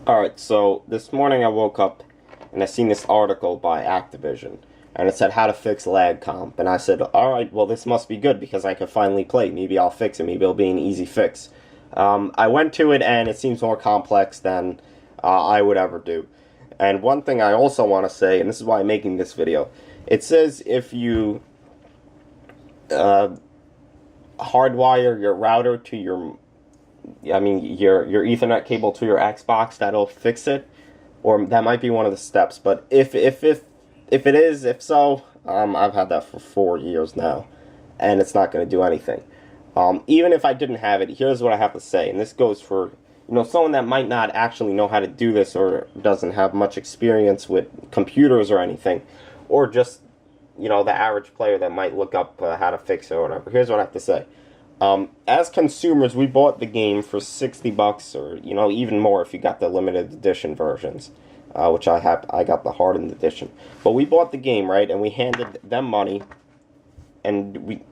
Alright, so this morning I woke up and I seen this article by Activision, and it said how to fix lag comp, and I said, alright, well this must be good because I can finally play. Maybe I'll fix it, maybe it'll be an easy fix. I went to it and it seems more complex than I would ever do. And one thing I also want to say, and this is why I'm making this video, it says if you uh, hardwire your router to your your Ethernet cable to your Xbox, that'll fix it, or that might be one of the steps. But if so, I've had that for 4 years now, and it's not going to do anything. Even if I didn't have it, here's what I have to say, and this goes for someone that might not actually know how to do this or doesn't have much experience with computers or anything, or just the average player that might look up how to fix it or whatever. Here's what I have to say. As consumers, we bought the game for $60, or even more if you got the limited edition versions, which I have. I got the hardened edition. But we bought the game, right, and we handed them money, and we,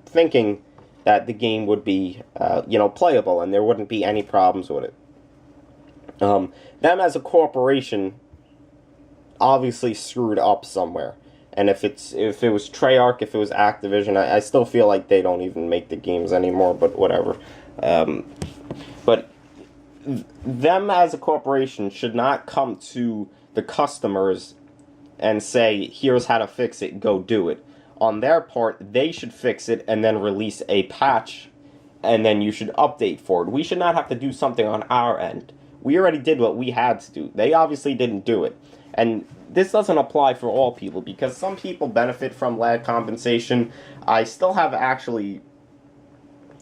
thinking that the game would be, playable and there wouldn't be any problems with it. Them as a corporation obviously screwed up somewhere. And if it was Treyarch, if it was Activision, I still feel like they don't even make the games anymore. But whatever. But them as a corporation should not come to the customers and say, "Here's how to fix it. Go do it." On their part, they should fix it and then release a patch, and then you should update for it. We should not have to do something on our end. We already did what we had to do. They obviously didn't do it. And this doesn't apply for all people, because some people benefit from lag compensation. I still have actually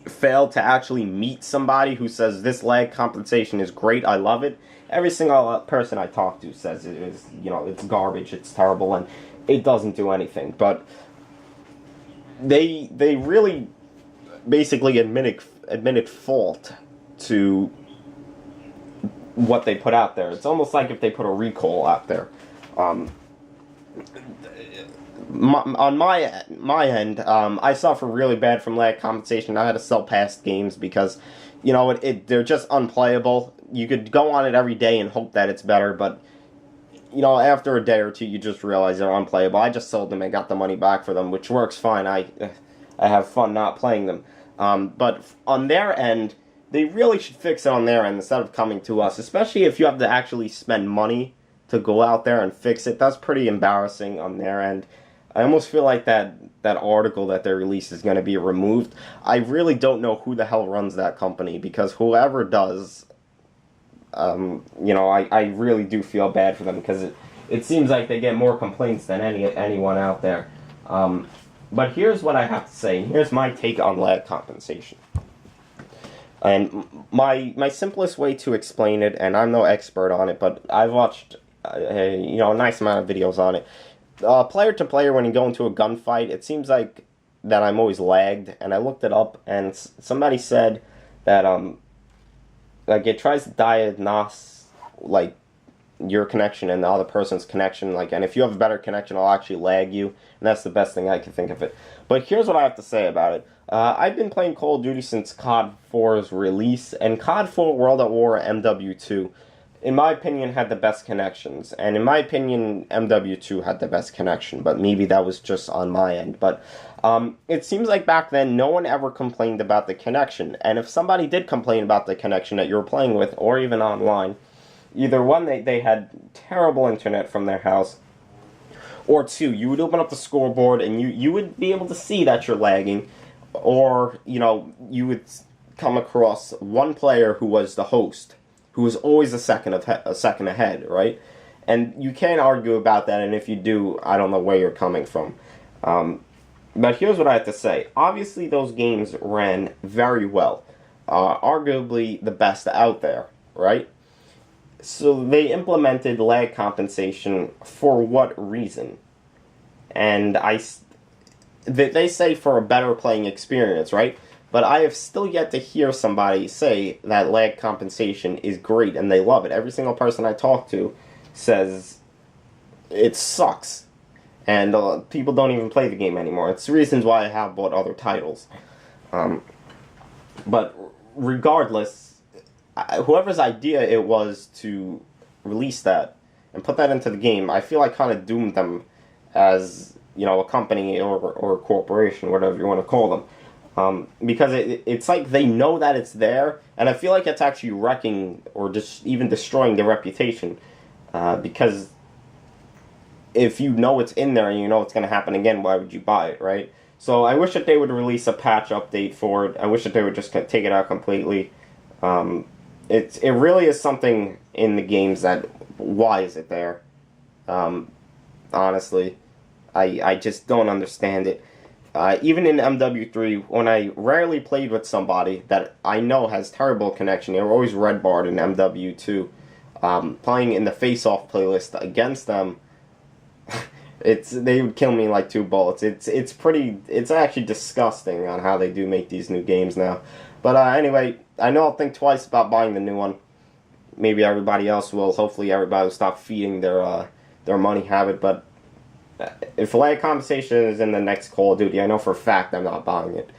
failed to actually meet somebody who says this lag compensation is great, I love it. Every single person I talk to says it is, it's garbage, it's terrible, and it doesn't do anything. But they really basically admitted fault to what they put out there. It's almost like if they put a recall out there. On my end, I suffer really bad from lag compensation. I had to sell past games because, they're just unplayable. You could go on it every day and hope that it's better, but after a day or two, you just realize they're unplayable. I just sold them and got the money back for them, which works fine. I have fun not playing them. But on their end, they really should fix it on their end instead of coming to us, especially if you have to actually spend money to go out there and fix it. That's pretty embarrassing on their end. I almost feel like that article that they released is going to be removed. I really don't know who the hell runs that company, because whoever does, I really do feel bad for them, because it seems like they get more complaints than anyone out there. But here's what I have to say. Here's my take on lag compensation. And my simplest way to explain it, and I'm no expert on it, but I've watched a nice amount of videos on it. Player to player, when you go into a gunfight, it seems like that I'm always lagged, and I looked it up, and somebody said that like it tries to diagnose like your connection and the other person's connection, and if you have a better connection, it'll actually lag you, and that's the best thing I can think of it. But here's what I have to say about it. I've been playing Call of Duty since COD 4's release, and COD 4 World at War MW2, in my opinion, had the best connections, and in my opinion, MW2 had the best connection, but maybe that was just on my end. But it seems like back then, no one ever complained about the connection, and if somebody did complain about the connection that you were playing with, or even online, either one, they had terrible internet from their house, or two, you would open up the scoreboard and you would be able to see that you're lagging, or, you would come across one player who was the host, who was always a second ahead, right? And you can't argue about that, and if you do, I don't know where you're coming from. But here's what I have to say. Obviously, those games ran very well. Arguably the best out there, right? So they implemented lag compensation for what reason? And they say for a better playing experience, right? But I have still yet to hear somebody say that lag compensation is great and they love it. Every single person I talk to says it sucks. And people don't even play the game anymore. It's reasons why I have bought other titles. But regardless, whoever's idea it was to release that and put that into the game, I feel like kind of doomed them as, you know, a company or a corporation, whatever you want to call them. Because it's like they know that it's there, and I feel like it's actually wrecking or just even destroying their reputation. Because if you know it's in there and you know it's going to happen again, why would you buy it, right? So I wish that they would release a patch update for it. I wish that they would just take it out completely. It really is something in the games that, why is it there? Honestly, I just don't understand it. Even in MW3, when I rarely played with somebody that I know has terrible connection, they were always red barred in MW2. Playing in the face-off playlist against them, they would kill me in like 2 bullets. It's actually disgusting on how they do make these new games now. But anyway, I know I'll think twice about buying the new one. Maybe everybody else will. Hopefully everybody will stop feeding their money habit. But if Lag Compensation is in the next Call of Duty, I know for a fact I'm not buying it.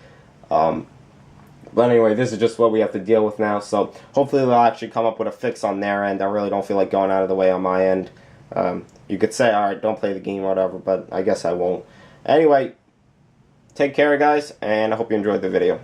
But anyway, this is just what we have to deal with now. So hopefully they'll actually come up with a fix on their end. I really don't feel like going out of the way on my end. You could say, alright, don't play the game or whatever, but I guess I won't. Anyway, take care, guys, and I hope you enjoyed the video.